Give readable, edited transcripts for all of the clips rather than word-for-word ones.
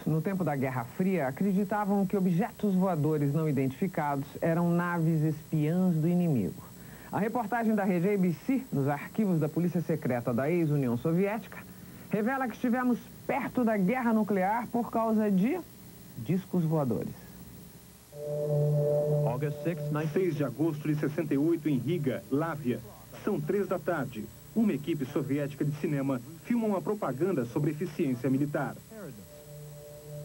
no tempo da Guerra Fria, acreditavam que objetos voadores não identificados eram naves espiãs do inimigo. A reportagem da rede ABC, nos arquivos da Polícia Secreta da ex-União Soviética, revela que estivemos perto da guerra nuclear por causa de discos voadores. 6 de agosto de 68, em Riga, Látvia. São 3 da tarde. Uma equipe soviética de cinema filma uma propaganda sobre eficiência militar.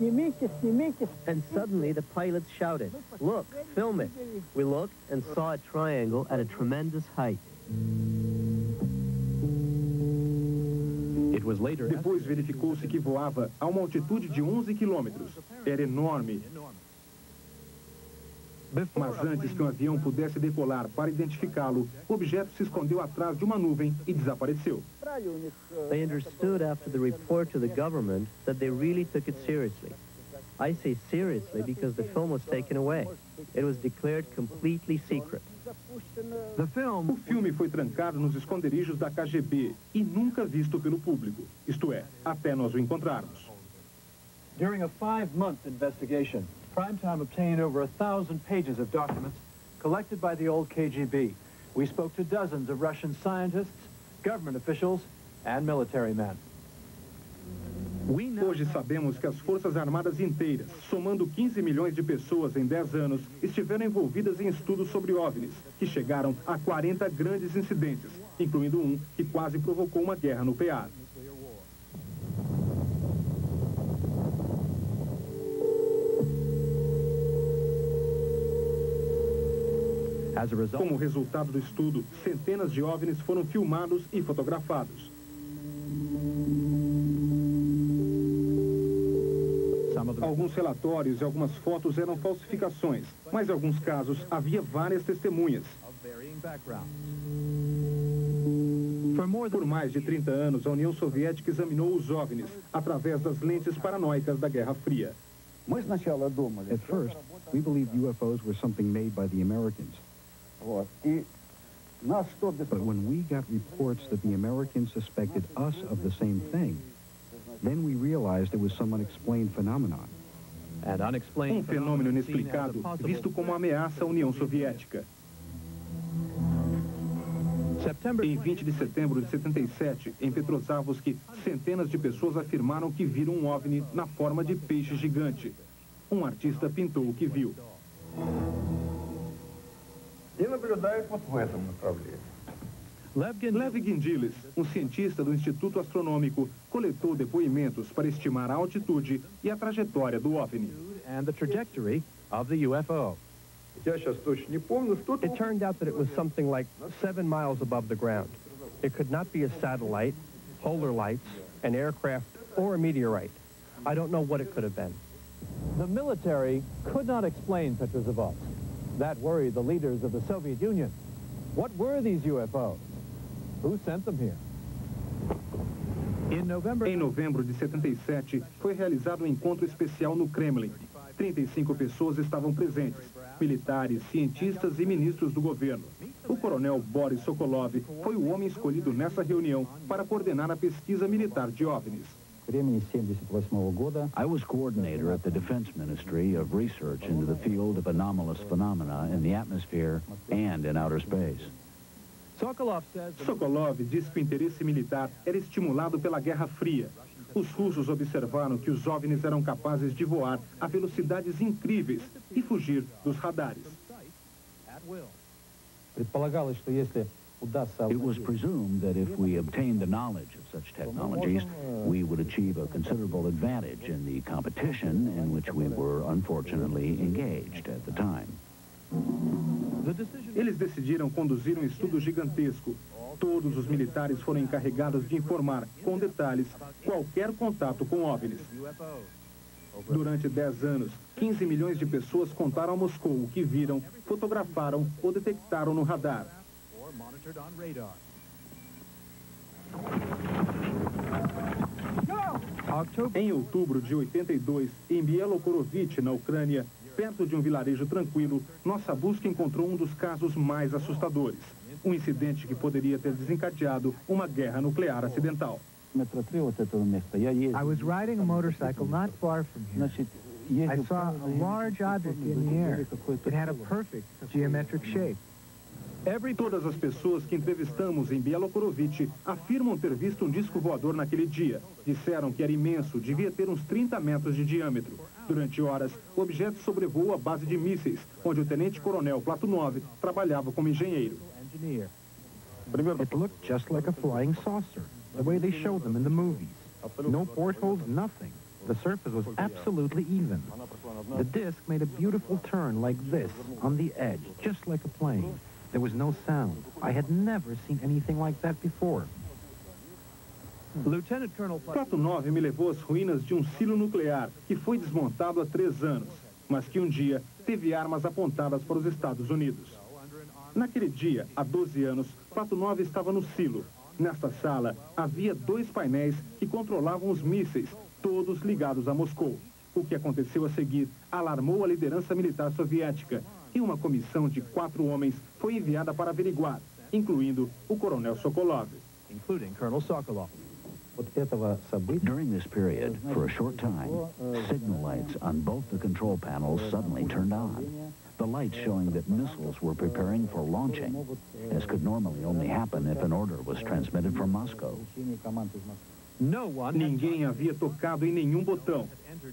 And suddenly the pilots shouted, "Look, film it." We looked and saw a triangle at a tremendous height. Depois verificou-se que voava a uma altitude de 11 quilômetros. Era enorme. Mas antes que um avião pudesse decolar para identificá-lo, o objeto se escondeu atrás de uma nuvem e desapareceu. They understood after the report to the government that they really took it seriously. I say seriously because the film was taken away. It was declared completely secret. O filme foi trancado nos esconderijos da KGB e nunca visto pelo público. Isto é, até nós o encontrarmos. During a 5-month investigation, Primetime obtained over 1,000 pages of documents collected by the old KGB. We spoke to dozens of Russian scientists, government officials, and military men. Hoje sabemos que as Forças Armadas inteiras, somando 15 milhões de pessoas em 10 anos, estiveram envolvidas em estudos sobre OVNIs, que chegaram a 40 grandes incidentes, incluindo um que quase provocou uma guerra nuclear. Como resultado do estudo, centenas de OVNIs foram filmados e fotografados. Alguns relatórios e algumas fotos eram falsificações, mas em alguns casos havia várias testemunhas. Por mais de 30 anos, a União Soviética examinou os OVNIs através das lentes paranoicas da Guerra Fria. At first, we believed UFOs were something made by the Americans. But when we got reports that the Americans suspected us of the same thing, then we realized it was some unexplained phenomenon. Fenômeno inexplicado, visto como ameaça à União Soviética. Em 20 de setembro de 77, em Petrozavodsk, centenas de pessoas afirmaram que viram um OVNI na forma de peixe gigante. Um artista pintou o que viu. Lev Gindilis, um cientista do Instituto Astronômico, coletou depoimentos para estimar a altitude e a trajetória do OVNI. And the trajectory of the UFO. It turned out that it was something like 7 miles above the ground. It could not be a satellite, polar lights, an aircraft, or a meteorite. I don't know what it could have been. The military could not explain Petrozavodsk. That worried the leaders of the Soviet Union. What were these UFOs? Who sent them here? Em novembro de 77, foi realizado um encontro especial no Kremlin. 35 pessoas estavam presentes, militares, cientistas e ministros do governo. O coronel Boris Sokolov foi o homem escolhido nessa reunião para coordenar a pesquisa militar de OVNIs. I was coordinator at the Defense Ministry of research into the field of anomalous phenomena in the atmosphere and in outer space. Sokolov disse que o interesse militar era estimulado pela Guerra Fria. Os russos observaram que os OVNIs eram capazes de voar a velocidades incríveis e fugir dos radares. It was presumed that if we obtained the knowledge of such technologies, we would achieve a considerable advantage in the competition in which we were unfortunately engaged at the time. Eles decidiram conduzir um estudo gigantesco. Todos os militares foram encarregados de informar, com detalhes, qualquer contato com OVNIs. Durante 10 anos, 15 milhões de pessoas contaram a Moscou o que viram, fotografaram ou detectaram no radar. Em outubro de 82, em Bielorussia, na Ucrânia, perto de um vilarejo tranquilo, nossa busca encontrou um dos casos mais assustadores. Um incidente que poderia ter desencadeado uma guerra nuclear acidental. I was riding a motorcycle not far from here. I saw a large object in the air. It had a perfect geometric shape. Todas as pessoas que entrevistamos em Bielorussia afirmam ter visto um disco voador naquele dia. Disseram que era imenso, devia ter uns 30 metros de diâmetro. Durante horas, o objeto sobrevoou a base de mísseis, onde o tenente-coronel Platunov trabalhava como engenheiro. It looked just like a flying saucer, the way they showed them in the movies. No portholes, nothing. The surface was absolutely even. The disc made a beautiful turn like this, on the edge, just like a plane. There was no sound. I had never seen anything like that before. Lieutenant Colonel Platunov me levou às ruínas de um silo nuclear que foi desmontado há 3 anos, mas que um dia teve armas apontadas para os Estados Unidos. Naquele dia, há 12 anos, Platunov estava no silo. Nesta sala, havia 2 painéis que controlavam os mísseis, todos ligados a Moscou. O que aconteceu a seguir alarmou a liderança militar soviética e uma comissão de 4 homens foi enviada para averiguar, incluindo o coronel Sokolov. Including Colonel Sokolov. During this period, for a short time, signal lights on both the control panels suddenly turned on. The lights showing that missiles were preparing for launching, as could normally only happen if an order was transmitted from Moscow. Ninguém havia tocado em nenhum botão.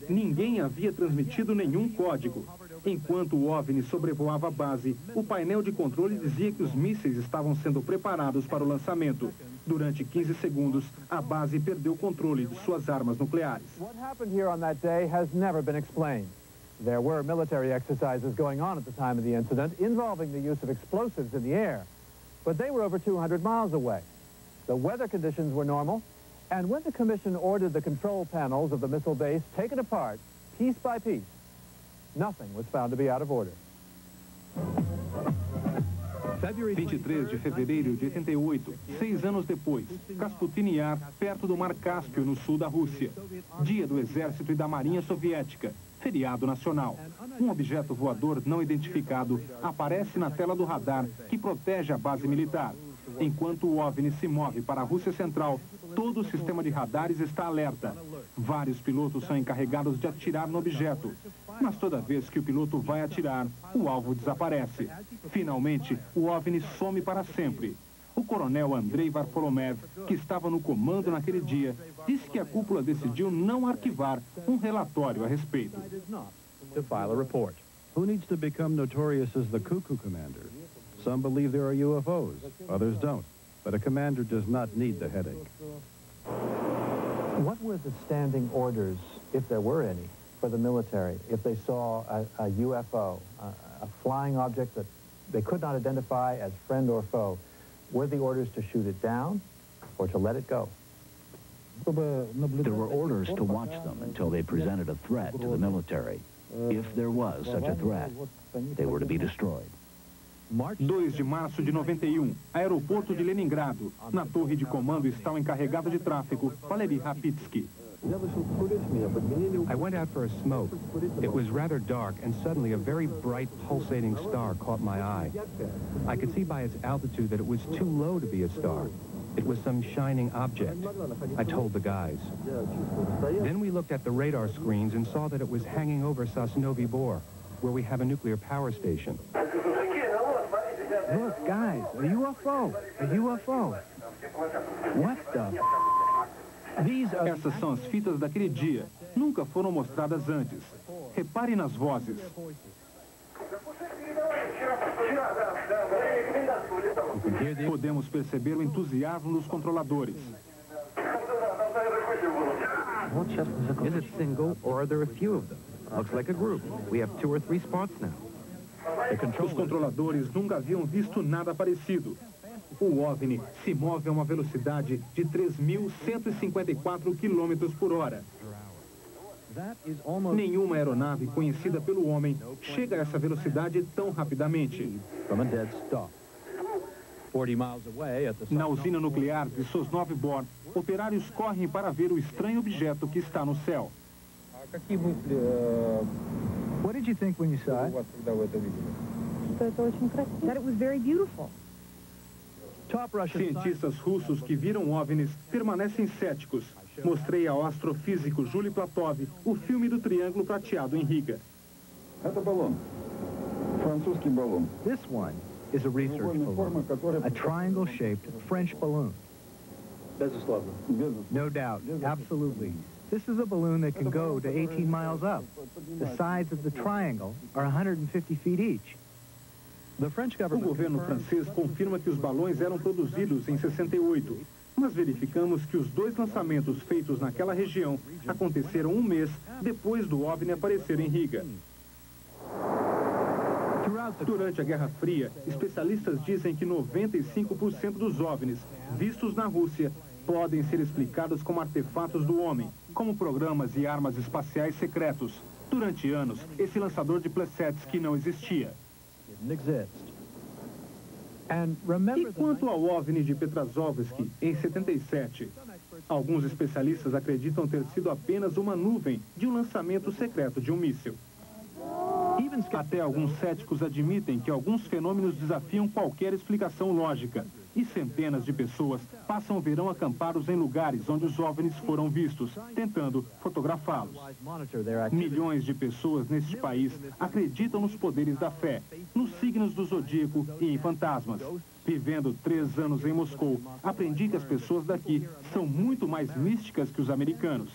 Ninguém havia transmitido nenhum código. Enquanto o OVNI sobrevoava a base, o painel de controle dizia que os mísseis estavam sendo preparados para o lançamento. Durante 15 segundos, a base perdeu o controle de suas armas nucleares. What happened here on that day has never been explained. There were military exercises going on at the time of the incident involving the use of explosives in the air, but they were over 200 miles away. The weather conditions were normal, and when the commission ordered the control panels of the missile base taken apart, piece by piece, nothing was found to be out of order. 23 de fevereiro de 88, 6 anos depois, Kasputin Yar, perto do Mar Cáspio, no sul da Rússia. Dia do Exército e da Marinha Soviética, feriado nacional. Um objeto voador não identificado aparece na tela do radar que protege a base militar. Enquanto o OVNI se move para a Rússia Central, todo o sistema de radares está alerta. Vários pilotos são encarregados de atirar no objeto. Mas toda vez que o piloto vai atirar, o alvo desaparece. Finalmente, o OVNI some para sempre. O coronel Andrei Varfolomev, que estava no comando naquele dia, disse que a cúpula decidiu não arquivar um relatório a respeito. To file a report. Who needs to become notorious as the cuckoo commander? Some believe there are UFOs, others don't. But a commander does not need the headache. What were the standing orders, if there were any, for the military, if they saw a UFO, a flying object that they could not identify as friend or foe? Were the orders to shoot it down or to let it go? There were orders to watch them until they presented a threat to the military. If there was such a threat, they were to be destroyed. 2 de março de 91, aeroporto de Leningrado. Na torre de comando está o encarregado de tráfego, Valery Rapitsky. I went out for a smoke. It was rather dark, and suddenly a very bright, pulsating star caught my eye. I could see by its altitude that it was too low to be a star. It was some shining object. I told the guys. Then we looked at the radar screens and saw that it was hanging over Sosnovy Bor, where we have a nuclear power station. Look, guys, a UFO. A UFO. What the? Essas são as fitas daquele dia. Nunca foram mostradas antes. Repare nas vozes. Podemos perceber o entusiasmo dos controladores. Is it single, or are there a few of them? Looks like a group. We have 2 or 3 spots now. Os controladores nunca haviam visto nada parecido. O OVNI se move a uma velocidade de 3.154 km por hora. Nenhuma aeronave conhecida pelo homem chega a essa velocidade tão rapidamente. Na usina nuclear de Sosnovy Bor, operários correm para ver o estranho objeto que está no céu. What did you think when you saw it? That it was very beautiful. Cientistas russos que viram OVNIs permanecem céticos. Mostrei ao astrofísico Júlio Platov o filme do Triângulo Prateado em Riga. This one is a research balloon, a triangle-shaped French balloon. No doubt, absolutely. This is a balloon that can go to 18 miles up. The sides of the triangle are 150 feet each. O governo francês confirma que os balões eram produzidos em 68, mas verificamos que os dois lançamentos feitos naquela região aconteceram um mês depois do OVNI aparecer em Riga. Durante a Guerra Fria, especialistas dizem que 95% dos OVNIs vistos na Rússia podem ser explicados como artefatos do homem, como programas e armas espaciais secretos. Durante anos, esse lançador de Plesetsk não existia. E quanto ao OVNI de Petrazovsk, em 77? Alguns especialistas acreditam ter sido apenas uma nuvem de um lançamento secreto de um míssil. Até alguns céticos admitem que alguns fenômenos desafiam qualquer explicação lógica. E centenas de pessoas passam o verão acampados em lugares onde os OVNIs foram vistos, tentando fotografá-los. Milhões de pessoas neste país acreditam nos poderes da fé, nos signos do zodíaco e em fantasmas. Vivendo 3 anos em Moscou, aprendi que as pessoas daqui são muito mais místicas que os americanos.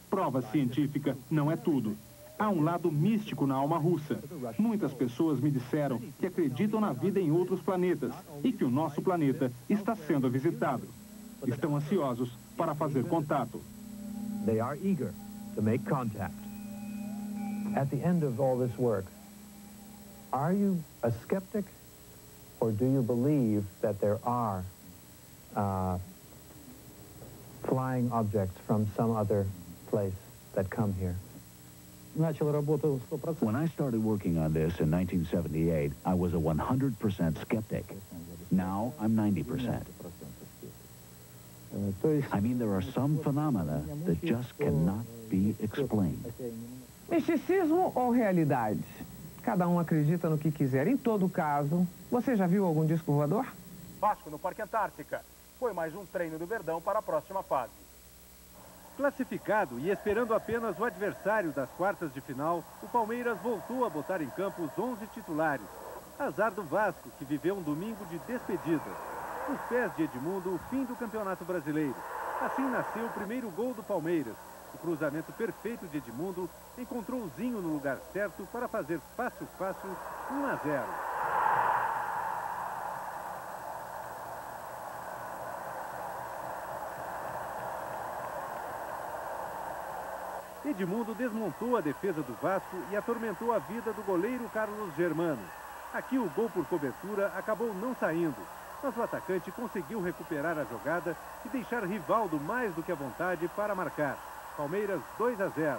Prova científica não é tudo. Há um lado místico na alma russa. Muitas pessoas me disseram que acreditam na vida em outros planetas e que o nosso planeta está sendo visitado. Estão ansiosos para fazer contato. They are eager to make contact. At the end of all this work, are you a skeptic or do you believe that there are flying objects from some other place that come here? When I started working on this in 1978, I was a 100% skeptic. Now I'm 90%. I mean, there are some phenomena that just cannot be explained. Misticismo ou realidade? Cada um acredita no que quiser. Em todo caso, você já viu algum disco voador? Vasco no Parque Antártica. Foi mais um treino do Verdão para a próxima fase. Classificado e esperando apenas o adversário das quartas de final, o Palmeiras voltou a botar em campo os 11 titulares. Azar do Vasco, que viveu um domingo de despedida. Nos pés de Edmundo, o fim do Campeonato Brasileiro. Assim nasceu o primeiro gol do Palmeiras. O cruzamento perfeito de Edmundo encontrou o Zinho no lugar certo para fazer fácil 1-0. Edmundo desmontou a defesa do Vasco e atormentou a vida do goleiro Carlos Germano. Aqui o gol por cobertura acabou não saindo, mas o atacante conseguiu recuperar a jogada e deixar Rivaldo mais do que à vontade para marcar. Palmeiras 2-0.